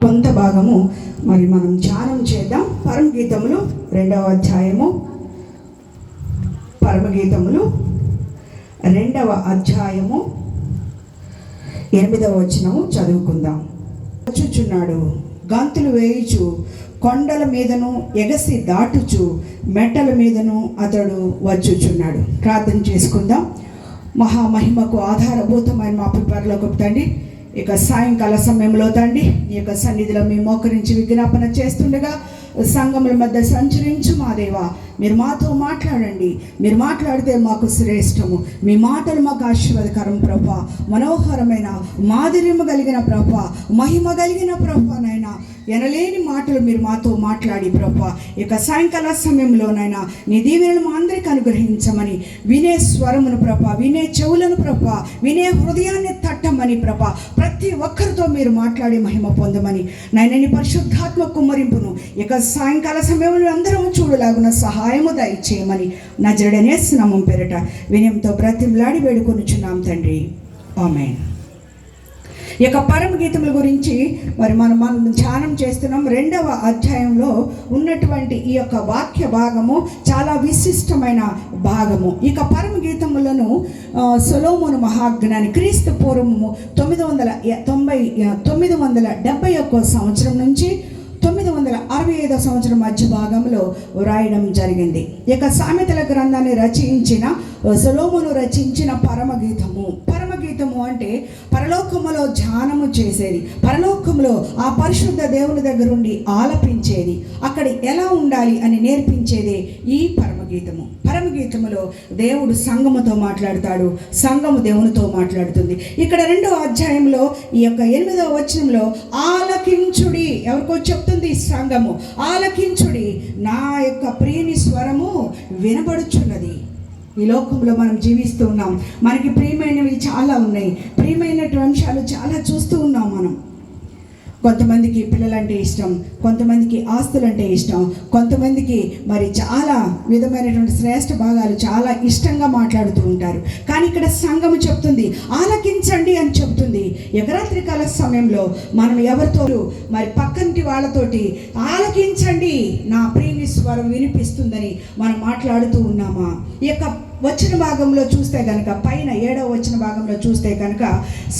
కొంత భాగము మరి మనం ధ్యానం చేద్దాం. పరమగీతములు 2వ అధ్యాయము, పరమగీతములు 2వ అధ్యాయము 8వ వచనము చదువుకుందాం. వచ్చుచున్నాడు, గంతులు వేయుచు, కొండల మీదను ఎగసి దాటుచు, మెట్టల మీదను అతడు వచ్చుచున్నాడు. ప్రార్థన చేసుకుందాం. మహామహిమకు ఆధారభూతమైన మా పరలోకపు తండ్రి, ఇక సాయంకాల సమయంలో తండ్రి ఈ యొక్క సన్నిధిలో మేము మోకరించి విజ్ఞాపన చేస్తుండగా సంఘముల మధ్య సంచరించు మా దేవా, మీరు మాతో మాట్లాడండి. మీరు మాట్లాడితే మాకు శ్రేష్టము. మీ మాటలు మాకు ఆశీర్వాదకరం ప్రభా, మనోహరమైన మాధుర్యము కలిగిన ప్రభా, మహిమ కలిగిన ప్రభా నైనా, ఎనలేని మాటలు మీరు మాతో మాట్లాడి ప్రభా, ఇక సాయంకాల సమయంలోనైనా నీ దీవెనలు మా అందరికీ అనుగ్రహించమని, వినే స్వరమును ప్రభా, వినే చెవులను ప్రభా, వినే హృదయాన్ని తట్టమని ప్రభా, ప్రతి ఒక్కరితో మీరు మాట్లాడి మహిమ పొందమని నాయన నీ పరిశుద్ధాత్మ కుమ్మరింపును ఇక సాయంకాల సమయంలో అందరం చూడలాగున సహాయము దయచేయమని నజరేయుడైన యేసు నామం పేరిట వినయంతో బ్రతిమలాడి వేడుకొనుచున్నాం తండ్రి, ఆమేన్. ఈ యొక్క పరమగీతముల గురించి మరి మనం ధ్యానం చేస్తున్నాం. 2వ అధ్యాయంలో ఉన్నటువంటి ఈ యొక్క వాక్య భాగము చాలా విశిష్టమైన భాగము. ఇక పరమగీతములను సొలొమోను మహాజ్ఞాని క్రీస్తు పూర్వము 971 సంవత్సరం నుంచి 965 సంవత్సరం మధ్య భాగంలో వ్రాయడం జరిగింది. ఇక సామెతల గ్రంథాన్ని రచించిన సొలొమోను రచించిన పరమగీతము అంటే పరలోకములో ధ్యానము చేసేది, పరలోకములో ఆ పరిశుద్ధ దేవుని దగ్గర ఉండి ఆలపించేది, అక్కడ ఎలా ఉండాలి అని నేర్పించేదే ఈ పరమగీతములో దేవుడు సంఘముతో మాట్లాడతాడు, సంఘము దేవునితో మాట్లాడుతుంది. ఇక్కడ 2వ అధ్యాయంలో ఈ యొక్క 8వ వచనంలో ఆలకించుడి, ఎవరికో చెప్తుంది సంఘము, ఆలకించుడి, నా యొక్క ప్రియుని స్వరము వినబడుచున్నది. ఈ లోకంలో మనం జీవిస్తూ ఉన్నాం, మనకి ప్రియమైనవి చాలా ఉన్నాయి, ప్రియమైనటువంటి అంశాలు చాలా చూస్తూ ఉన్నాం మనం. కొంతమందికి పిల్లలంటే ఇష్టం, కొంతమందికి ఆస్తులంటే ఇష్టం, కొంతమందికి మరి చాలా విధమైనటువంటి శ్రేష్ఠ భాగాలు చాలా ఇష్టంగా మాట్లాడుతూ ఉంటారు. కానీ ఇక్కడ సంఘము చెప్తుంది ఆలకించండి అని చెప్తుంది. రాత్రి కాల సమయంలో మనం ఎవరితో మరి పక్కంటి వాళ్ళతోటి ఆలకించండి, నా ప్రియుని స్వరం వినిపిస్తుందని మనం మాట్లాడుతూ ఉన్నామా? ఈ యొక్క వచ్చిన భాగంలో చూస్తే కనుక, పైన 7వ వచ్చిన భాగంలో చూస్తే కనుక,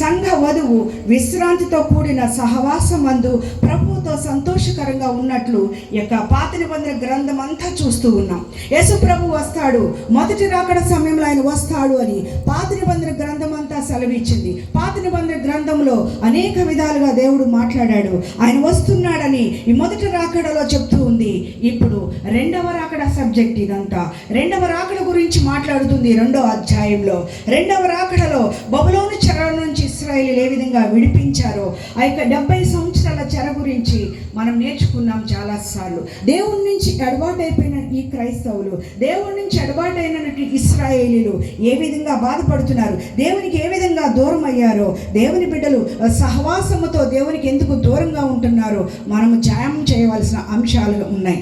సంఘ వధువు విశ్రాంతితో కూడిన సహవాసమందు ప్రభువుతో సంతోషకరంగా ఉన్నట్లు యొక్క పాత నిబంధన గ్రంథం అంతా చూస్తూ ఉన్నాం. యేసు ప్రభు వస్తాడు, మొదటి రాకడ సమయంలో ఆయన వస్తాడు అని పాత నిబంధన గ్రంథం అంతా సెలవిచ్చింది. పాత నిబంధన గ్రంథంలో అనేక విధాలుగా దేవుడు మాట్లాడాడు, ఆయన వస్తున్నాడని ఈ మొదటి రాకడలో చెప్తూ ఉంది. ఇప్పుడు 2వ రాకడ సబ్జెక్ట్ ఇదంతా. 2వ రాకడ గురించి మాట్లాడుతుంది 2వ అధ్యాయంలో. 2వ రాకడలో బబులోను చెర నుంచి ఇశ్రాయేలీయులు ఏ విధంగా విడిపించారో ఆ యొక్క 70 సంవత్సరాల చెర గురించి మనం నేర్చుకున్నాం చాలాసార్లు. దేవుడి నుంచి ఎడబాటైపోయిన ఈ క్రైస్తవులు, దేవుడి నుంచి ఎడబాటైనటువంటి ఇశ్రాయేలీయులు ఏ విధంగా బాధపడుతున్నారు, దేవునికి ఏ విధంగా దూరం అయ్యారో, దేవుని బిడ్డలు సహవాసముతో దేవునికి ఎందుకు దూరంగా ఉంటున్నారో మనము ధ్యానం చేయవలసిన అంశాలు ఉన్నాయి.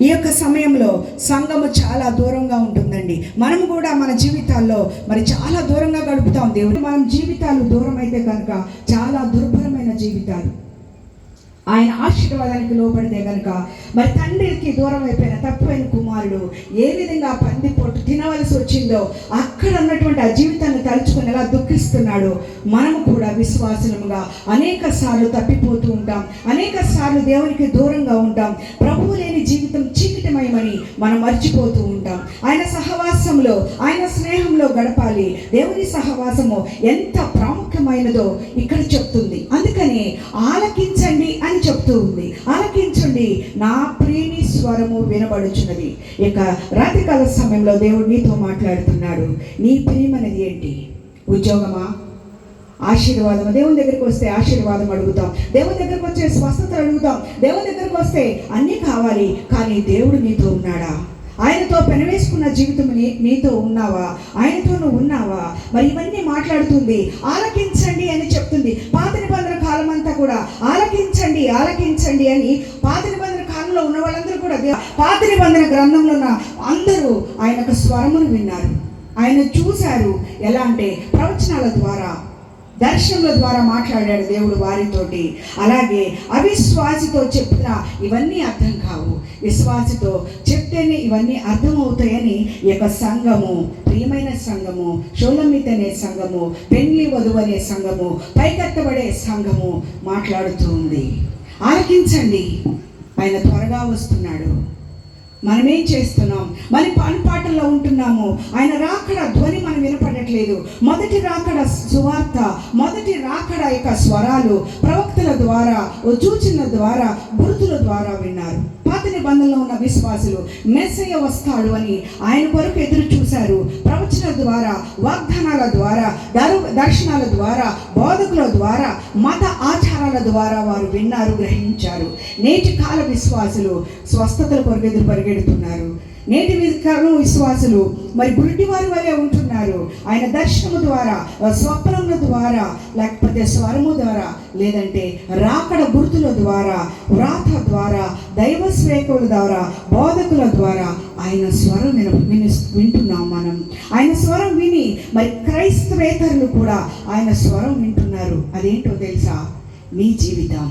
ఈ యొక్క సమయంలో సంఘము చాలా దూరంగా ఉంటుందండి. మనం కూడా మన జీవితాల్లో మరి చాలా దూరంగా గడుపుతాం. దేవుడు మన జీవితాలు దూరం అయితే కనుక చాలా దుర్భరమైన జీవితాలు. ఆయన ఆశీర్వాదానికి లోపడితే కనుక మరి తండ్రికి దూరం అయిపోయిన తప్పైన కుమారుడు ఏ విధంగా పంది పొట్టు తినవలసి వచ్చిందో అక్కడ ఉన్నటువంటి ఆ జీవితాన్ని తలుచుకుని ఎలా దుఃఖిస్తున్నాడో మనము కూడా విశ్వాసముగా అనేక సార్లు తప్పిపోతూ ఉంటాం, అనేక సార్లు దేవునికి దూరంగా ఉంటాం. ప్రభువు లేని జీవితం చీకటిమయమని మనం మర్చిపోతూ ఉంటాం. ఆయన సహవాసంలో, ఆయన స్నేహంలో గడపాలి. దేవుని సహవాసము ఎంత ప్రాముఖ్యమైనదో ఇక్కడ చెప్తుంది. అందుకని ఆలకించండి అని చెప్తూ ఉంది. ఆలకించండి, నా ప్రియుని స్వరము వినబడుచున్నది. ఇక రాత్రికాల సమయంలో దేవుడు నీతో మాట్లాడుతున్నాడు. నీ ప్రియమనేది ఏంటి? ఉద్యోగమా? ఆశీర్వాదం? దేవుని దగ్గరికి వస్తే ఆశీర్వాదం అడుగుతాం, దేవుని దగ్గరికి వచ్చే స్వస్థత అడుగుతాం, దేవుని దగ్గరికి వస్తే అన్నీ కావాలి. కానీ దేవుడు నీతో ఉన్నాడా? ఆయనతో పెనవేసుకున్న జీవితం నీతో ఉన్నావా? ఆయనతో నువ్వు ఉన్నావా? మరి ఇవన్నీ మాట్లాడుతుంది. ఆలకించండి అని చెప్తుంది. పాత నిబంధన కాలం అంతా కూడా ఆలకించండి ఆలకించండి అని పాత నిబంధన కాలంలో ఉన్న వాళ్ళందరూ కూడా పాత నిబంధన గ్రంథంలో ఉన్న అందరూ ఆయన స్వరమును విన్నారు, ఆయన చూశారు. ఎలా అంటే ప్రవచనాల ద్వారా, దర్శనముల ద్వారా మాట్లాడాడు దేవుడు వారితోటి. అలాగే అవిశ్వాసితో చెప్పిన ఇవన్నీ అర్థం కావు, విశ్వాసితో చెప్తేనే ఇవన్నీ అర్థమవుతాయని ఈ యొక్క సంఘము, ప్రియమైన సంఘము, షోలమిత్ అనే సంఘము, పెండ్లి వధువు అనే సంఘము, పైకెత్తబడే సంఘము మాట్లాడుతూ ఉంది. ఆలకించండి, ఆయన త్వరగా వస్తున్నాడు. మనమేం చేస్తున్నాం? మన పనిపాటల్లో ఉంటున్నాము. ఆయన రాకడ ధ్వని మనం వినపడట్లేదు. మొదటి రాకడ సువార్త, మొదటి రాకడ యొక్క స్వరాలు ప్రవక్తల ద్వారా, సూచనల ద్వారా, గుర్తుల ద్వారా విన్నారు. పాత నిబంధనలో ఉన్న విశ్వాసులు మెస్సయ్య వస్తాడు అని ఆయన కొరకు ఎదురు చూశారు. ప్రవచన ద్వారా, వాగ్దానాల ద్వారా, దర్శనాల ద్వారా, బోధకుల ద్వారా, మత ఆచారాల ద్వారా వారు విన్నారు, గ్రహించారు. నేటి కాల విశ్వాసులు స్వస్థతల కొరకు ఎదురు పరిగెడుతున్నారు. నేటి కాలం విశ్వాసులు మరి గుడ్డి వారి వలె ఉంటున్నారు. ఆయన దర్శనము ద్వారా, స్వప్నముల ద్వారా, లేకపోతే స్వరము ద్వారా, లేదంటే రాకడ గుర్తుల ద్వారా, వ్రాత ద్వారా, దైవ సేవకుల ద్వారా, బోధకుల ద్వారా ఆయన స్వరం వింటున్నాం మనం. ఆయన స్వరం విని మరి క్రైస్తవేతరులు కూడా ఆయన స్వరం వింటున్నారు. అదేంటో తెలుసా? నీ జీవితం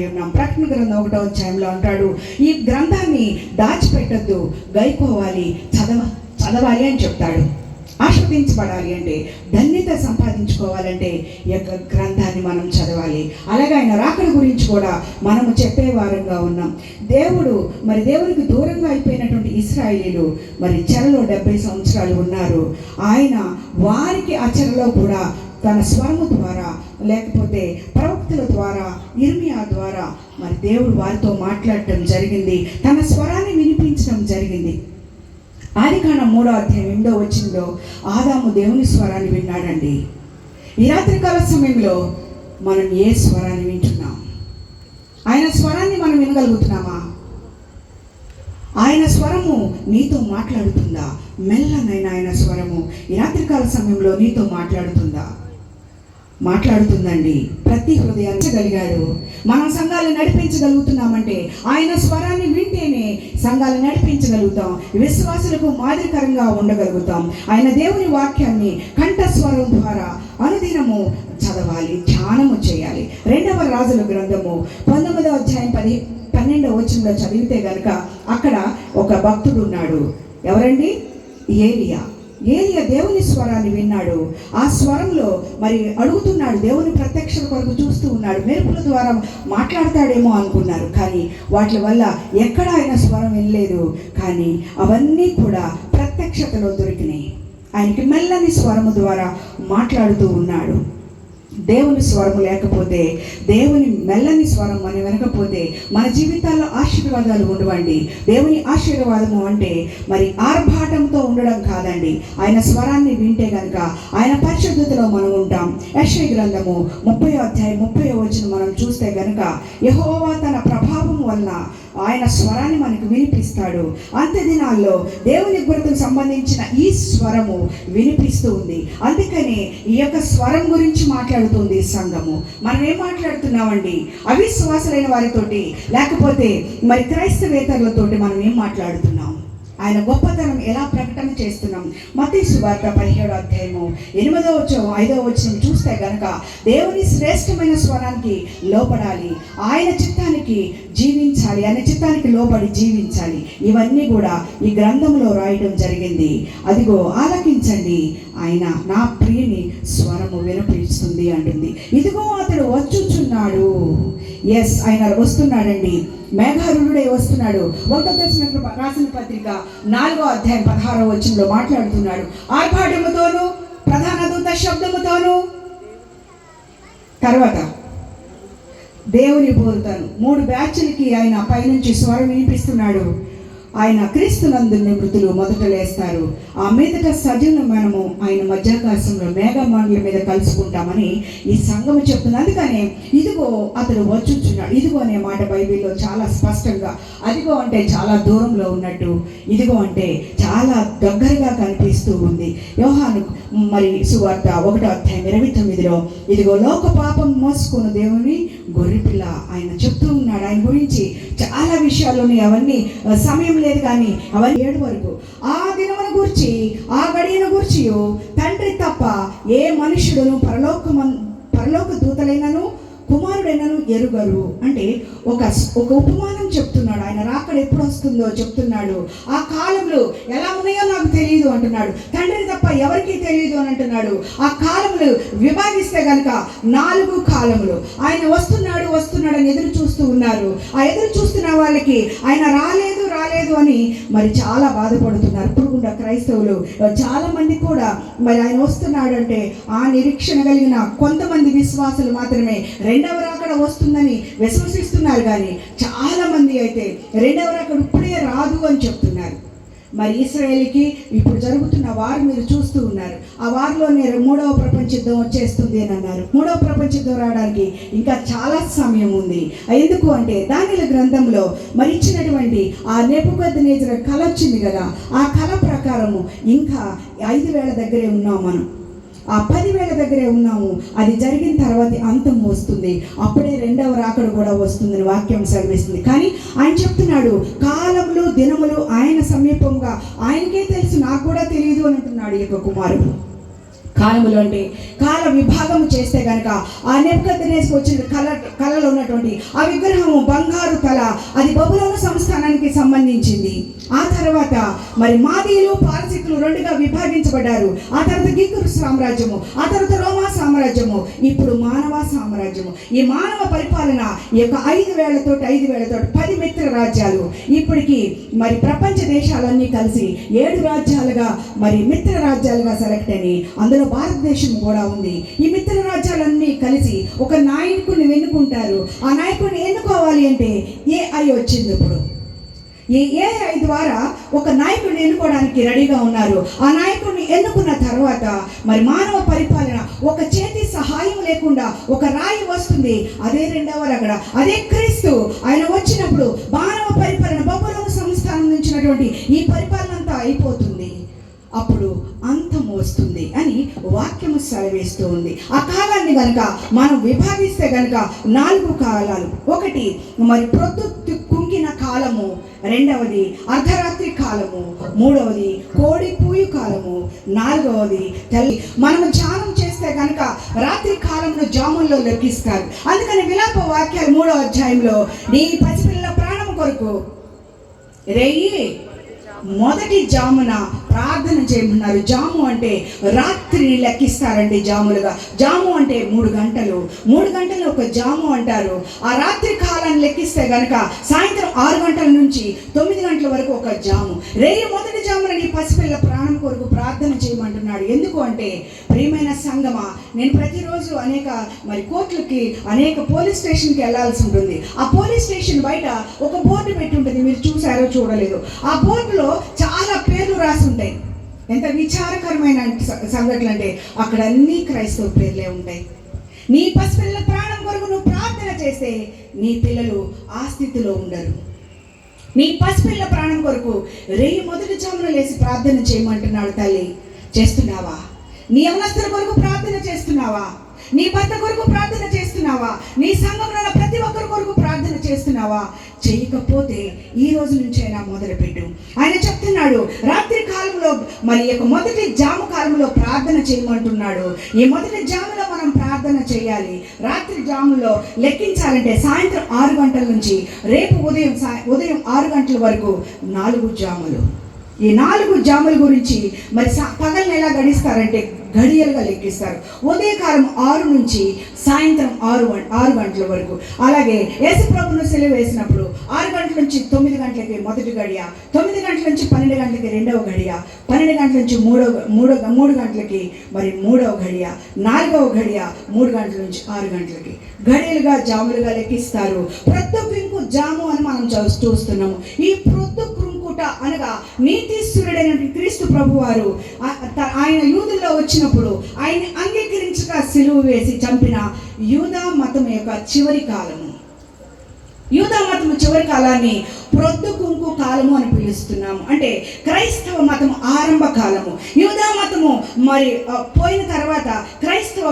ఉన్నాం. ప్రకటన గ్రంథం 1వ అధ్యాయంలో అంటాడు, ఈ గ్రంథాన్ని దాచిపెట్టద్దు, గైకోవాలి, చదవాలి అని చెప్తాడు. ఆస్వాదించబడాలి అంటే, ధన్యత సంపాదించుకోవాలంటే ఈ యొక్క గ్రంథాన్ని మనం చదవాలి. అలాగే ఆయన రాకడ గురించి కూడా మనము చెప్పేవారంగా ఉన్నాం. దేవునికి దూరంగా అయిపోయినటువంటి ఇశ్రాయేలీలు మరి చెరలో 70 సంవత్సరాలు ఉన్నారు. ఆయన వారికి ఆ చెరలో కూడా తన స్వరము ద్వారా, లేకపోతే ప్రవక్తల ద్వారా, ఇర్మియా ద్వారా మరి దేవుడు వారితో మాట్లాడటం జరిగింది, తన స్వరాన్ని వినిపించడం జరిగింది. ఆదికాండం 3వ అధ్యాయం 8వ వచనంలో ఆదాము దేవుని స్వరాన్ని విన్నాడండి. ఈ రాత్రికాల సమయంలో మనం ఏ స్వరాన్ని వింటున్నాం? ఆయన స్వరాన్ని మనం వినగలుగుతున్నామా? ఆయన స్వరము నీతో మాట్లాడుతుందా? మెల్లనైనా ఆయన స్వరము ఈ రాత్రికాల సమయంలో నీతో మాట్లాడుతుందండి. ప్రతి హృదయాన్ని కలిగాడు. మనం సంఘాలు నడిపించగలుగుతున్నామంటే ఆయన స్వరాన్ని వింటేనే సంఘాలు నడిపించగలుగుతాం, విశ్వాసులకు మాదిరికరంగా ఉండగలుగుతాం. ఆయన దేవుని వాక్యాన్ని కంఠస్వరం ద్వారా అనుదినము చదవాలి, ధ్యానము చేయాలి. 2వ రాజుల గ్రంథము 19వ అధ్యాయం 12వ వచనంలో చదివితే గనుక అక్కడ ఒక భక్తుడు ఉన్నాడు. ఎవరండి? ఏలియా దేవుని స్వరాన్ని విన్నాడు. ఆ స్వరంలో మరి అడుగుతున్నాడు, దేవుని ప్రత్యక్షత కొరకు చూస్తూ ఉన్నాడు. మెరుపుల ద్వారా మాట్లాడతాడేమో అనుకున్నారు, కానీ వాటి వల్ల ఎక్కడ ఆయన స్వరం వినలేదు. కానీ అవన్నీ కూడా ప్రత్యక్షతలో దొరికినాయి. ఆయనకి మెల్లని స్వరము ద్వారా మాట్లాడుతూ ఉన్నాడు. దేవుని స్వరము లేకపోతే, దేవుని మెల్లని స్వరం మనం వినకపోతే మన జీవితాల్లో ఆశీర్వాదాలు ఉండవండి. దేవుని ఆశీర్వాదము అంటే మరి ఆర్భాటంతో ఉండడం కాదండి. ఆయన స్వరాన్ని వింటే కనుక ఆయన పరిశుద్ధతలో మనం ఉంటాం. యెషయా గ్రంథము 30వ అధ్యాయం 30వ వచనం మనం చూస్తే కనుక యెహోవా తన ప్రభావం వలన ఆయన స్వరాన్ని మనకు వినిపిస్తాడు. అంత్య దినాల్లో దేవుని గుర్తుకు సంబంధించిన ఈ స్వరము వినిపిస్తూ ఉంది. అందుకనే ఈ యొక్క స్వరం గురించి మాట్లాడుతుంది సంఘము. మనం ఏం మాట్లాడుతున్నామండి? అవిశ్వాసులైన వారితోటి, లేకపోతే మరి క్రైస్తవేతరులతోటి మనం ఏం మాట్లాడుతున్నాం? ఆయన గొప్పతనం ఎలా ప్రకటన చేస్తున్నాం? మత్తయి సువార్త 17వ అధ్యాయము 5వ వచనం చూస్తే గనక దేవుని శ్రేష్టమైన స్వరానికి లోపడాలి, ఆయన చిత్తానికి జీవించాలి, ఆయన చిత్తానికి లోబడి జీవించాలి. ఇవన్నీ కూడా ఈ గ్రంథంలో రాయడం జరిగింది. అదిగో ఆలకించండి, ఆయన నా ప్రియుని స్వరము వినిపిస్తుంది అంటుంది. ఇదిగో అతడు వచ్చుచున్నాడు. ఎస్, ఆయన వస్తున్నాడండి. మేఘారుడే వస్తున్నాడు. 1వ దశలోనికి రాసిన పత్రిక 4వ అధ్యాయం 16వ వచనంలో మాట్లాడుతున్నాడు. ఆర్భాటముతోను, ప్రధాన దూత శబ్దముతోను, తర్వాత దేవుని బోరుతాను. 3 బ్యాచ్లకి ఆయన పైనుంచి స్వరం వినిపిస్తున్నాడు. ఆయన క్రీస్తునందుని మృతులు మొదట లేస్తారు, ఆ మీదట సజీవులు మనము ఆయన మధ్యాకాశంలో మేఘమండల మీద కలుసుకుంటామని ఈ సంఘము చెప్తుంది. అందుకనే ఇదిగో అతడు వచ్చుచున్నాడు. ఇదిగో అనే మాట బైబిల్లో చాలా స్పష్టంగా, అదిగో అంటే చాలా దూరంలో ఉన్నట్టు, ఇదిగో అంటే చాలా దగ్గరగా కనిపిస్తూ ఉంది. యోహాను మరి సువార్త 1వ అధ్యాయం 29లో ఇదిగో లోక పాపం మోసుకున్న దేవుని గొర్రెపిల్ల ఆయన చెప్తూ ఉన్నాడు. ఆయన గురించి చాలా విషయాల్లోని అవన్నీ సమయం లేదు, కానీ అవన్నీ 7 వరకు ఆ దినమున గూర్చి ఆ గడియను గూర్చి తండ్రి తప్ప ఏ మనుషుడును పరలోక దూతలైనను కుమారుడైనను ఎరుగరు. అంటే ఒక ఉపమానం చెప్తున్నాడు. ఆయన రాకడ ఎప్పుడు వస్తుందో చెప్తున్నాడు. ఆ కాలంలో ఎలా ఉన్నాయో నాకు తెలియదు అంటున్నాడు. తండ్రిని తప్ప ఎవరికీ తెలియదు అని అంటున్నాడు. ఆ కాలములు విభాగిస్తే గనుక 4 కాలములు. ఆయన వస్తున్నాడు అని ఎదురు చూస్తూ ఉన్నారు. ఆ ఎదురు చూస్తున్న వాళ్ళకి ఆయన రాలేదు అని మరి చాలా బాధపడుతున్నారు. ఇప్పుడు కూడా క్రైస్తవులు చాలా మంది కూడా మరి ఆయన వస్తున్నాడు అంటే ఆ నిరీక్షణ కలిగిన కొంతమంది విశ్వాసులు మాత్రమే రెండవ రాకడ వస్తుందని విశ్వసిస్తున్నారు. కానీ చాలా మంది అయితే రెండవ రాకడ ఇప్పుడే రాదు అని చెప్తున్నారు. మరి ఇశ్రాయేలుకి ఇప్పుడు జరుగుతున్న వారు మీరు చూస్తూ ఉన్నారు. ఆ వారిలోనే 3వ ప్రపంచ యుద్ధం వచ్చేస్తుంది అని అన్నారు. 3వ ప్రపంచ యుద్ధం రావడానికి ఇంకా చాలా సమయం ఉంది. ఎందుకు అంటే దానియేలు గ్రంథంలో మరి ఇచ్చినటువంటి ఆ నెబుకద్నెజరు కల వచ్చింది కదా, ఆ కళ ప్రకారము ఇంకా 5,000 దగ్గరే ఉన్నాం మనం. ఆ 10,000 దగ్గరే ఉన్నాము. అది జరిగిన తర్వాత అంతం వస్తుంది. అప్పుడే రెండవ రాకడ కూడా వస్తుందని వాక్యం సెలవిస్తుంది. కానీ ఆయన చెప్తున్నాడు కాలములు దినములు ఆయన సమీపంగా ఆయనకే తెలుసు, నాకు కూడా తెలియదు అని అంటున్నాడు ఈ యొక్క కుమారుడు. కాలములు అంటే కాల విభాగం చేస్తే కనుక ఆ నెబుకద్నెజరుకు వచ్చిన కళలో ఉన్నటువంటి ఆ విగ్రహము బంగారు తల, అది బబులోను సంస్థానానికి సంబంధించింది. ఆ తర్వాత మరి మాదీయులు పారసీకులు 2గా విభాగించబడ్డారు. ఆ తర్వాత గిగురు సామ్రాజ్యము, ఆ తర్వాత రోమా సామ్రాజ్యము, ఇప్పుడు మానవ సామ్రాజ్యము. ఈ మానవ పరిపాలన ఈ యొక్క 5,000 10 మిత్ర రాజ్యాలు. ఇప్పటికి మరి ప్రపంచ దేశాలన్నీ కలిసి 7 రాజ్యాలుగా మరి మిత్ర రాజ్యాలుగా సెలెక్ట్ అని అందులో భారతదేశం కూడా ఉంది. ఈ మిత్ర రాజ్యాలన్నీ కలిసి ఒక నాయకుడిని ఎన్నుకుంటారు. ఆ నాయకుడిని ఎన్నుకోవాలి అంటే AI వచ్చింది. ఇప్పుడు ఈ AI ద్వారా ఒక నాయకుడిని ఎన్నుకోవడానికి రెడీగా ఉన్నారు. ఆ నాయకుడిని ఎన్నుకున్న తర్వాత మరి మానవ పరిపాలన ఒక చేతి సహాయం లేకుండా ఒక రాయి వస్తుంది. అదే రెండవ రాకడ, అదే క్రీస్తు. ఆయన వచ్చినప్పుడు మానవ పరిపాలన బబులోను సంస్థానం నుంచినటువంటి ఈ పరిపాలన అంతా అయిపోతుంది. అప్పుడు అంతం వస్తుంది అని వాక్యము సెలవిస్తూ ఉంది. ఆ కాలాన్ని కనుక మనం విభాగిస్తే కనుక 4 కాలాలు. ఒకటి మరి ప్రొద్దు కుంకిన కాలము, రెండవది అర్ధరాత్రి కాలము, మూడవది కోడి పూయు కాలము, నాలుగవది తల్లి. మనం ధ్యానం చేస్తే కనుక రాత్రి కాలంలో జాముల్లో లెక్కిస్తారు. అందుకని విలాప వాక్యాలు 3వ అధ్యాయంలో నీ పసిపిల్లల ప్రాణం కొరకు రేయి మొదటి జామున ప్రార్థన చేయమన్నారు. జాము అంటే రాత్రిని లెక్కిస్తారండి జాములుగా. జాము అంటే 3 గంటలు. 3 గంటలు ఒక జాము అంటారు. ఆ రాత్రి కాలాన్ని లెక్కిస్తే గనక సాయంత్రం 6 గంటల నుంచి 9 గంటల వరకు ఒక జాము. రేయి మొదటి జామున నీ పసిపిల్ల ప్రాణం కొరకు ప్రార్థన చేయమంటున్నాడు. ఎందుకు అంటే ప్రియమైన సంగమా, నేను ప్రతిరోజు అనేక మరి కోర్టులకి అనేక పోలీస్ స్టేషన్కి వెళ్ళాల్సి ఉంటుంది. ఆ పోలీస్ స్టేషన్ బయట ఒక బోర్డు పెట్టి ఉంటుంది. మీరు చూసారో చూడలేదు. ఆ బోర్డులో చాలా పేర్లు రాసి ఉంటాయి. ఎంత విచారకరమైన సంఘటనలు అంటే అక్కడ అన్ని క్రైస్తవ పేర్లే ఉంటాయి. నీ పసిపిల్లల ప్రాణం కొరకు నువ్వు ప్రార్థన చేస్తే నీ పిల్లలు ఆ స్థితిలో ఉండరు. నీ పసిపిల్లల ప్రాణం కొరకు రేయి మొదటి జామున లేసి ప్రార్థన చేయమంటున్నాడు. తల్లి, చేస్తున్నావా? నీ యవనస్తుల కొరకు ప్రార్థన చేస్తున్నావా? నీ భర్త కొరకు ప్రార్థన చేస్తున్నావా? నీ సంఘంలో ప్రతి ఒక్కరి కొరకు ప్రార్థన చేస్తున్నావా? చేయకపోతే ఈ రోజు నుంచైనా మొదలుపెట్టు. ఆయన చెప్తున్నాడు రాత్రి కాలంలో మరి యొక్క మొదటి జాము కాలంలో ప్రార్థన చేయమంటున్నాడు. ఈ మొదటి జాములో మనం ప్రార్థన చేయాలి. రాత్రి జాములో లెక్కించాలంటే సాయంత్రం 6 గంటల నుంచి రేపు ఉదయం 6 గంటల వరకు 4 జాములు. ఈ 4 జాముల గురించి మరి పగలను ఎలా గడిస్తారంటే గడియలుగా లెక్కిస్తారు. ఉదయకాలం 6 నుంచి సాయంత్రం 6 గంటల వరకు. అలాగే యేసు ప్రభువును సిలువ వేసినప్పుడు 6 గంటల నుంచి 9 గంటలకి మొదటి గడియ, 9 గంటల నుంచి 12 గంటలకి రెండవ గడియ, 12 గంటల నుంచి 3 గంటలకి మరి మూడవ గడియ, 4వ గడియ 3 గంటల నుంచి 6 గంటలకి గడియలుగా జాములుగా లెక్కిస్తారు. ప్రొద్దుక్రింకు జాము అని మనం చూస్తున్నాము. ఈ ప్రొద్దుక్రింకుట అనగా నీతిస్తుడైన క్రీస్తు ప్రభు వారు ఆయన యూదుల్లో వచ్చినప్పుడు ఆయన్ని అంగీకరించక సిలువ వేసి చంపిన యూదా మతం యొక్క చివరి కాలము. యూదా మతం చివరి కాలాన్ని ప్రొద్దుకుంకు కాలము అని పిలుస్తున్నాము. అంటే క్రైస్తవ మతం ఆరంభ కాలము. యూదా మతము మరి పోయిన తర్వాత క్రైస్తవ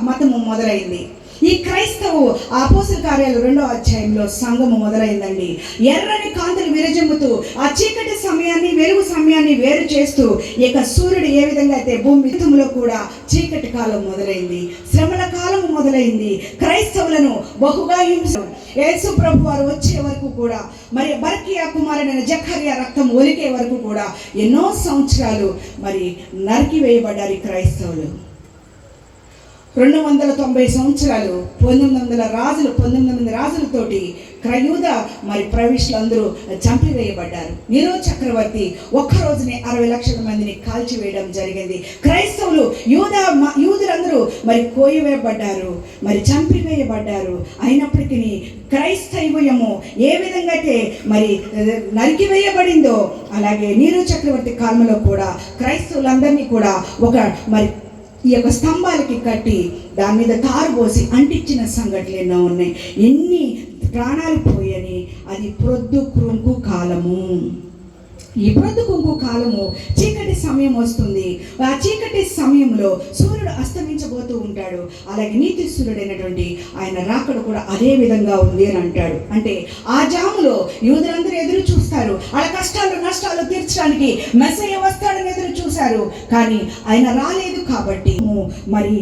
మతము మొదలైంది. ఈ క్రైస్తవు అపోస్తల కార్యాలు 2వ అధ్యాయంలో సంఘము మొదలైందండి. ఎర్రని కాంతులు విరజిమ్ముతూ ఆ చీకటి సమయాన్ని వెలుగు సమయాన్ని వేరు చేస్తూ ఇక సూర్యుడు ఏ విధంగా అయితే భూమి ఋతువులో కూడా చీకటి కాలం మొదలైంది, శ్రమల కాలం మొదలైంది. క్రైస్తవులను బహుగా హింస యేసు ప్రభు వారు వచ్చే వరకు కూడా, మరి బరకియా కుమారుడైన జకర్యా రక్తం ఒలికే వరకు కూడా ఎన్నో సంవత్సరాలు మరి నరికి వేయబడ్డారు ఈ క్రైస్తవులు. 290 సంవత్సరాలు 19 రాజులతోటి యూదా మరి ప్రవిష్లందరూ చంపివేయబడ్డారు. నీరో చక్రవర్తి ఒక్క రోజునే 60 లక్షల మందిని కాల్చివేయడం జరిగింది. క్రైస్తవులు యూదులందరూ మరి కోయవేయబడ్డారు, మరి చంపివేయబడ్డారు. అయినప్పటికీ క్రైస్తవ్యము ఏ విధంగా అయితే మరి నరికివేయబడిందో అలాగే నీరో చక్రవర్తి కాలంలో కూడా క్రైస్తవులందరినీ కూడా ఒక మరి ఈ యొక్క స్తంభాలకి కట్టి దాని మీద తారు పోసి అంటించిన సంఘటనలు ఎన్నో ఉన్నాయి. ఎన్ని ప్రాణాలు పోయని. అది ప్రొద్దు కృంకు కాలము. ఈ ప్రొద్దు కుంకు కాలము చీకటి సమయం వస్తుంది. ఆ చీకటి సమయంలో సూర్యుడు అస్తమించబోతూ ఉంటాడు. అలాగే నీతి సూర్యుడైనటువంటి ఆయన రాకడ కూడా అదే విధంగా ఉంది అని అంటాడు. అంటే ఆ జాములో యూదులందరూ ఎదురు చూస్తారు. వాళ్ళ కష్టాలు నష్టాలు తీర్చడానికి మెస్సయ్య వస్తాడని ఎదురు చూశారు. కానీ ఆయన రాలేదు కాబట్టి మరి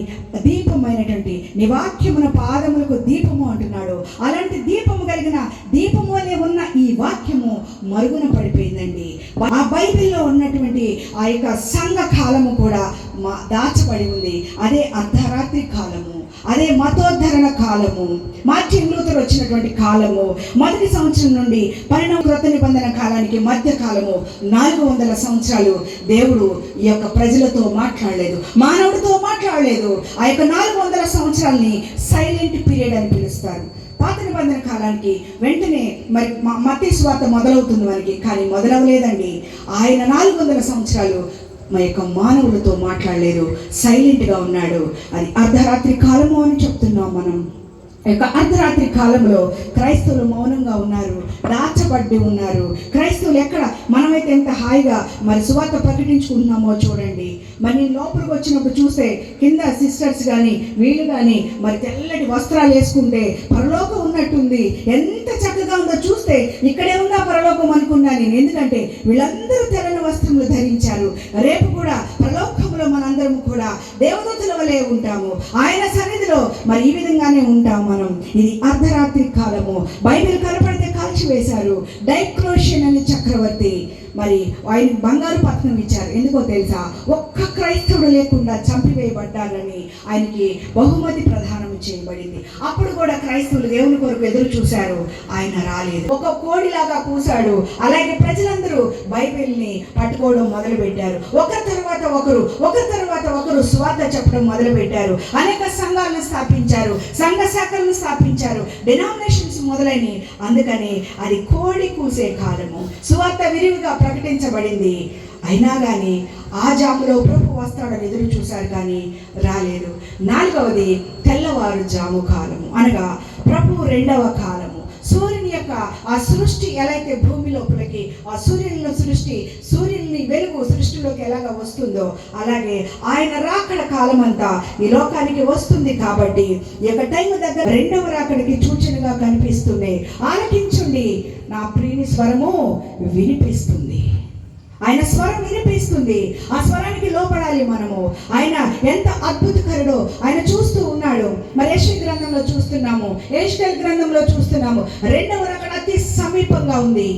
దీపమైనటువంటి నీ వాక్యమున పాదములకు దీపము అంటున్నాడు. అలాంటి దీపము కలిగిన దీపము వలె ఉన్న ఈ వాక్యము మరుగున పడిపోయిందండి. ఆ బైబిల్లో ఉన్నటువంటి ఆ యొక్క సంఘ కాలము కూడా దాచబడి ఉంది. అదే అర్ధరాత్రి కాలము, అదే మతోద్ధరణ కాలము, మార్టిన్ లూథర్ వచ్చినటువంటి కాలము. మొదటి సంవత్సరం నుండి 12వ క్రొత్త నిబంధన కాలానికి మధ్య కాలము 400 సంవత్సరాలు దేవుడు ఈ యొక్క ప్రజలతో మాట్లాడలేదు, మానవుడితో మాట్లాడలేదు. ఆ యొక్క 400 సంవత్సరాలని సైలెంట్ పీరియడ్ అని పిలుస్తారు. పాత నిబంధన కాలానికి వెంటనే మరి మత్తయి సువార్త మొదలవుతుంది మనకి, కానీ మొదలవలేదండి. ఆయన 400 సంవత్సరాలు మా యొక్క మానవులతో మాట్లాడలేదు, సైలెంట్గా ఉన్నాడు. అది అర్ధరాత్రి కాలము అని చెప్తున్నాం మనం. యొక్క అర్ధరాత్రి కాలంలో క్రైస్తవులు మౌనంగా ఉన్నారు, దాచబడి ఉన్నారు. క్రైస్తవులు ఎక్కడ మనమైతే ఎంత హాయిగా మరి సువార్త ప్రకటించుకుంటున్నామో చూడండి. మరి నేను లోపలికి వచ్చినప్పుడు చూస్తే కింద సిస్టర్స్ కానీ వీళ్ళు కానీ మరి తెల్లటి వస్త్రాలు వేసుకుంటే పరలోకం ఉన్నట్టుంది. ఎంత చక్కగా ఉందో చూస్తే ఇక్కడే ఉందా పరలోకం అనుకున్నా నేను. ఎందుకంటే వీళ్ళందరూ తెల్లని వస్త్రములు ధరించారు. రేపు కూడా పరలోకంలో మనందరం కూడా దేవదూతల వలె ఉంటాము. ఆయన సన్నిధిలో మరి ఈ విధంగానే ఉంటాము మనం. ఇది అర్ధరాత్రి కాలము. బైబిల్ కనపడితే కాల్చివేశారు. డైక్లోషియన్ అనే చక్రవర్తి మరి ఆయన బంగారు పత్రం ఇచ్చారు. ఎందుకో తెలుసా? ఒక్క క్రైస్తవుడు లేకుండా చంపివేయబడ్డారని ఆయనకి బహుమతి ప్రదానం చేయబడింది. అప్పుడు కూడా క్రైస్తవులు దేవుని కొరకు ఎదురు చూశారు, ఆయన రాలేదు. ఒక కోడిలాగా కూశాడు. అలాగే ప్రజలందరూ బైబిల్ని పట్టుకోవడం మొదలు పెట్టారు. ఒకరి తర్వాత ఒకరు సువార్త చెప్పడం మొదలు పెట్టారు. అనేక సంఘాలను స్థాపించారు, సంఘ శాఖలను స్థాపించారు, డినామినేషన్స్ మొదలైనవి. అందుకని అది కోడి కూసే కాలము. సువార్త విరివిగా ప్రకటించబడింది. అయినా కానీ ఆ జాములో ప్రభు వస్తాడని ఎదురు చూశారు, కానీ రాలేదు. 4వది తెల్లవారు జాము కాలము, అనగా ప్రభు 2వ కాలము. సూర్యుని యొక్క ఆ సృష్టి ఎలా అయితే భూమి లోపలికి ఆ సూర్యుని వెలుగు సృష్టిలోకి ఎలాగ వస్తుందో అలాగే ఆయన రాకడ కాలం అంతా ఈ లోకానికి వస్తుంది. కాబట్టి ఈ యొక్క టైం దగ్గర 2వ రాకడికి సూచనగా కనిపిస్తుంది. ఆలకించండి, నా ప్రియుని స్వరము వినిపిస్తుంది. ఆయన స్వరం వినిపిస్తుంది. ఆ స్వరానికి లోపడాలి మనము. ఆయన ఎంత అద్భుతకరుడో ఆయన చూస్తూ ఉన్నాడు. మరి యెషయా గ్రంథంలో చూస్తున్నాము, యెషయా గ్రంథంలో చూస్తున్నాము. 2వ రాకడ అతి సమీపంగా ఉంది.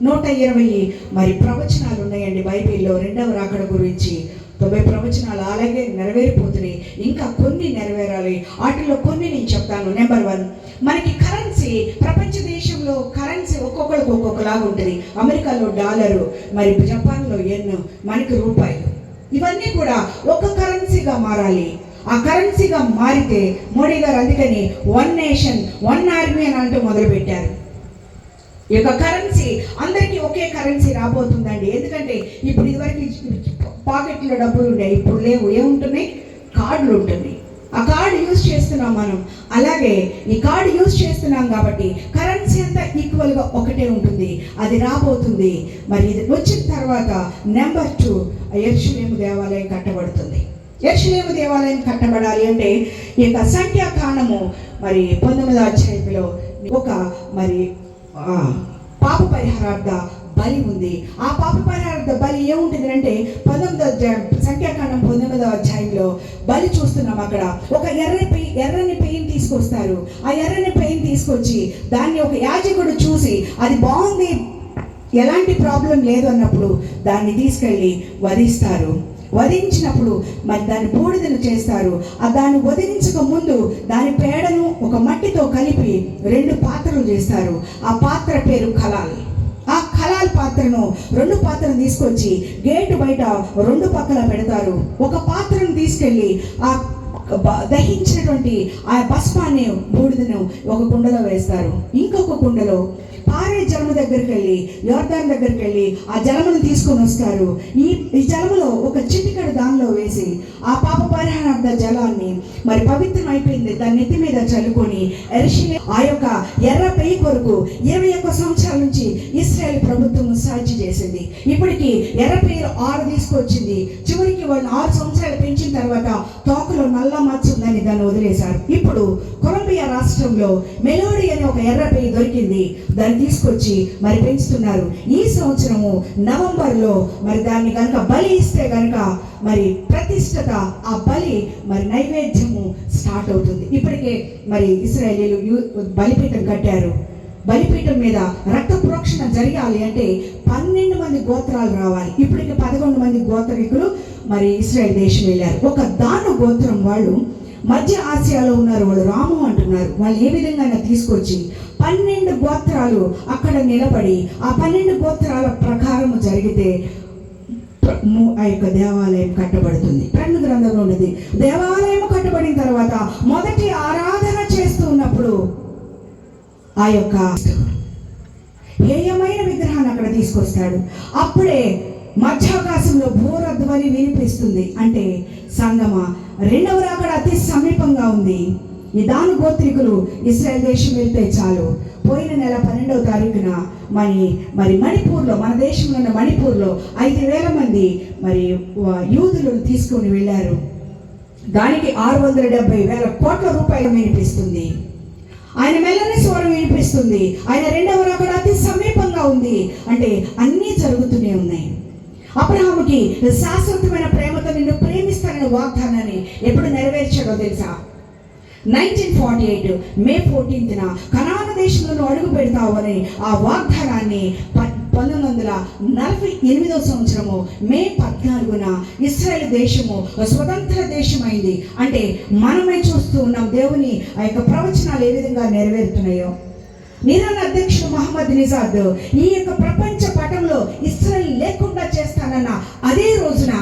120 మరి ప్రవచనాలు ఉన్నాయండి బైబిల్లో 2వ రాకడ గురించి. 90 ప్రవచనాలు అలాగే నెరవేరిపోతున్నాయి. ఇంకా కొన్ని నెరవేరాలి. వాటిలో కొన్ని నేను చెప్తాను. నెంబర్ 1, మనకి కరెన్సీ, ప్రపంచ దేశంలో కరెన్సీ ఒక్కొక్కరికి ఒక్కొక్కలాగా ఉంటుంది. అమెరికాలో డాలరు, మరి జపాన్లో యెన్, మనకి రూపాయలు. ఇవన్నీ కూడా ఒక కరెన్సీగా మారాలి. ఆ కరెన్సీగా మారితే మోడీ గారు అందుకని 1 నేషన్ 1 ఆర్మీ అని అంటూ మొదలుపెట్టారు. ఈ యొక్క కరెన్సీ అందరికీ ఒకే కరెన్సీ రాబోతుందండి. ఎందుకంటే ఇప్పుడు ఇదివరకు పాకెట్లో డబ్బులు ఉన్నాయి, ఇప్పుడు లేవు. ఏముంటున్నాయి? కార్డులు ఉంటున్నాయి. ఆ కార్డు యూజ్ చేస్తున్నాం మనం. అలాగే ఈ కార్డు యూజ్ చేస్తున్నాం కాబట్టి కరెన్సీ అంతా ఈక్వల్గా ఒకటే ఉంటుంది. అది రాబోతుంది. మరి ఇది వచ్చిన తర్వాత నెంబర్ 2 యెరూషలేము దేవాలయం కట్టబడుతుంది. యెరూషలేము దేవాలయం కట్టబడాలి అంటే ఈ యొక్క సంఖ్యాకాండము మరి 19వ అధ్యాయంలో ఒక మరి పాప పరిహారార్థ బలి ఉంది. ఆ పాప పరిహారార్థ బలి ఏముంటుంది అంటే సంఖ్యాకాండం 19వ అధ్యాయంలో బలి చూస్తున్నాం. అక్కడ ఒక ఎర్రని పెయిన్ తీసుకొస్తారు. ఆ ఎర్రని పెయిన్ తీసుకొచ్చి దాన్ని ఒక యాజకుడు చూసి అది బాగుంది, ఎలాంటి ప్రాబ్లం లేదు అన్నప్పుడు దాన్ని తీసుకెళ్ళి వధిస్తారు. వధించినప్పుడు మరి దాన్ని బూడిదను చేస్తారు. దాన్ని వధించక ముందు దాని పేడను ఒక మట్టితో కలిపి 2 పాత్రలు చేస్తారు. ఆ పాత్ర పేరు కలాల్. ఆ కలాల్ పాత్రను 2 పాత్రలు తీసుకొచ్చి గేటు బయట 2 పక్కల పెడతారు. ఒక పాత్రను తీసుకెళ్ళి ఆ దహించినటువంటి ఆ భస్మాన్ని బూడిదను ఒక కుండలో వేస్తారు. ఇంకొక కుండలో పారే జలము దగ్గరికి వెళ్ళి యోర్దాను దగ్గరికి వెళ్ళి ఆ జలమును తీసుకొని వస్తారు. ఈ జలములో ఒక చిటికెడు దానిలో వేసి ఆ పాప పరిహారార్థ జలాన్ని మరి పవిత్రం అయిపోయింది దాని నెత్తి మీద చల్లుకొని ఆ యొక్క ఎర్ర పెయి కొరకు 21 సంవత్సరాల నుంచి ఇశ్రాయేల్ ప్రభుత్వం సాధ్య చేసింది. ఇప్పటికి ఎర్ర పెయిలు 6 తీసుకొచ్చింది. చివరికి వాళ్ళు 6 సంవత్సరాలు పెంచిన తర్వాత తోకలో నల్ల మచ్చ ఉందని దాన్ని వదిలేశారు. ఇప్పుడు కొలంబియా రాష్ట్రంలో మెలోడీ అనే ఒక ఎర్ర పెయి దొరికింది. దాన్ని తీసుకొచ్చి మరి పెంచుతున్నారు. ఈ సంవత్సరము నవంబర్లో మరి దాన్ని కనుక బలి ఇస్తే కనుక మరి ప్రతిష్టత ఆ బలి మరి నైవేద్యము స్టార్ట్ అవుతుంది. ఇప్పటికే మరి ఇశ్రాయేలీలు బలిపీఠం కట్టారు. బలిపీఠం మీద రక్త ప్రోక్షణ జరగాలి అంటే 12 మంది గోత్రాలు రావాలి. ఇప్పటికి 11 మంది గోత్రికులు మరి ఇశ్రాయేల్ దేశం వెళ్ళారు. ఒక దాను గోత్రం వాళ్ళు మధ్య ఆసియాలో ఉన్నారు. వాళ్ళు రాము అంటున్నారు. వాళ్ళు ఏ విధంగా తీసుకొచ్చి 12 గోత్రాలు అక్కడ నిలబడి ఆ 12 గోత్రాల ప్రకారం జరిగితే ఆ యొక్క దేవాలయం కట్టబడుతుంది. ప్రకటన గ్రంథంలో ఉన్నది. దేవాలయం కట్టబడిన తర్వాత మొదటి ఆరాధన చేస్తూ ఉన్నప్పుడు ఆ యొక్క హేయమైన విగ్రహాన్ని అక్కడ తీసుకొస్తాడు. అప్పుడే మధ్యాకాశంలో భూరధ్వని వినిపిస్తుంది. అంటే సంగమ రెండవ రాకడ అతి సమీపంగా ఉంది. ఈ దాను గోత్రికులు ఇశ్రాయేల్ దేశం వెళ్తే చాలు. పోయిన నెల 12వ తారీఖున మరి మణిపూర్లో, మన దేశంలో ఉన్న మణిపూర్లో 5,000 మంది మరి యూదులను తీసుకొని వెళ్ళారు. దానికి 670,000 కోట్ల రూపాయలు వినిపిస్తుంది. ఆయన మెల్లని స్వరం వినిపిస్తుంది. ఆయన రెండవ రాకడ అతి సమీపంగా ఉంది. అంటే అన్నీ జరుగుతూనే ఉన్నాయి. అబ్రహాముకి శాశ్వతమైన ప్రేమతో నిన్ను ప్రేమిస్తానన్న వాగ్దానాన్ని ఎప్పుడు నెరవేర్చాడో తెలుసా? 1948 మే 14న కనాను దేశంలో అడుగు పెడతావు అని ఆ వాగ్దానాన్ని 1948వ సంవత్సరము మే 14న ఇశ్రాయేల్ దేశము స్వతంత్ర దేశమైంది. అంటే మనమే చూస్తూ ఉన్నాం దేవుని ఆ యొక్క ప్రవచనాలు ఏ విధంగా నెరవేరుతున్నాయో. ఇరాన్ అధ్యక్షుడు మహమ్మద్ నిజాద్ ఈ యొక్క ప్రపంచ పటంలో ఇశ్రాయేల్ లేకుండా చేస్తానన్న అదే రోజున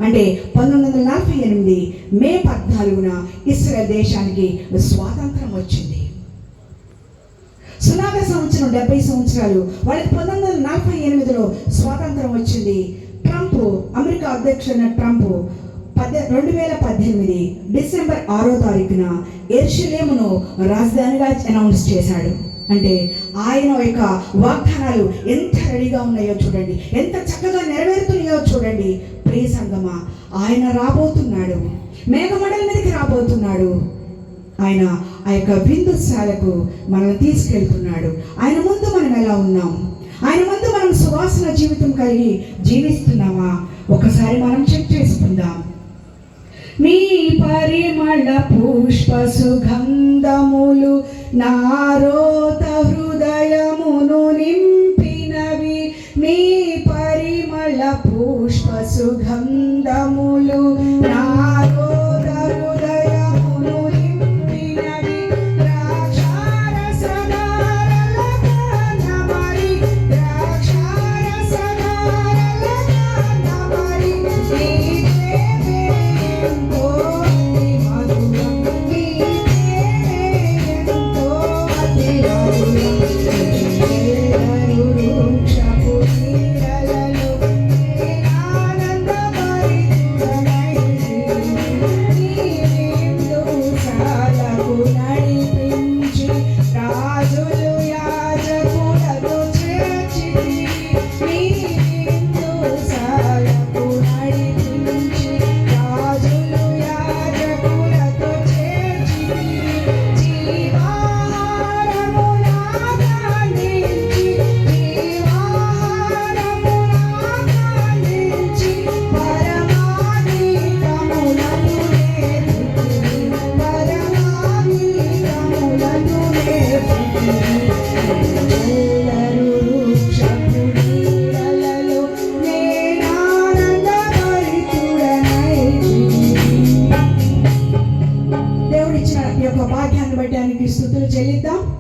అంటే 1948 మే 14న ఇశ్రాయేల్ దేశానికి స్వాతంత్రం వచ్చింది. సునాద సంవత్సరం 70 సంవత్సరాలు వాళ్ళకి 1948లో స్వాతంత్రం వచ్చింది. ట్రంప్, అమెరికా అధ్యక్షుడైన ట్రంప్ 2018 డిసెంబర్ 6వ తారీఖున యెరూషలేమును రాజధానిగా అనౌన్స్ చేశాడు. అంటే ఆయన యొక్క వాగ్దానాలు ఎంత రెడీగా ఉన్నాయో చూడండి, ఎంత చక్కగా నెరవేరుతున్నాయో చూడండి. ప్రియ సంగమా, ఆయన రాబోతున్నాడు, మేఘమండల మీదకి రాబోతున్నాడు. ఆయన ఆ యొక్క బిందుశాలకు మనల్ని తీసుకెళ్తున్నాడు. ఆయన ముందు మనం ఎలా ఉన్నాం? ఆయన ముందు మనం సువాసన జీవితం కలిగి జీవిస్తున్నామా? ఒకసారి మనం చెక్ చేసుకుందాం. నీ పరిమళ పుష్ప సుగంధములు నారోత హృదయమును నింపినవి. నీ పరిమళ పుష్ప సుగంధములు నారోత హృదయమును నింపినవి. ద్రాక్షారసధారల గానమరి, ద్రాక్షారసధారల గానమరి. నీ చెల్లిద్దాం.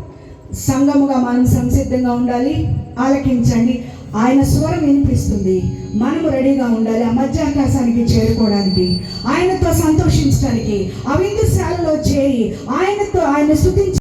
సంఘముగా మనం సంసిద్ధంగా ఉండాలి. ఆలకించండి, ఆయన స్వరం వినిపిస్తుంది. మనము రెడీగా ఉండాలి ఆ మధ్యాకాశానికి చేరుకోవడానికి, ఆయనతో సంతోషించడానికి, ఆ విందుశాలలో చేరి ఆయన స్తుతించి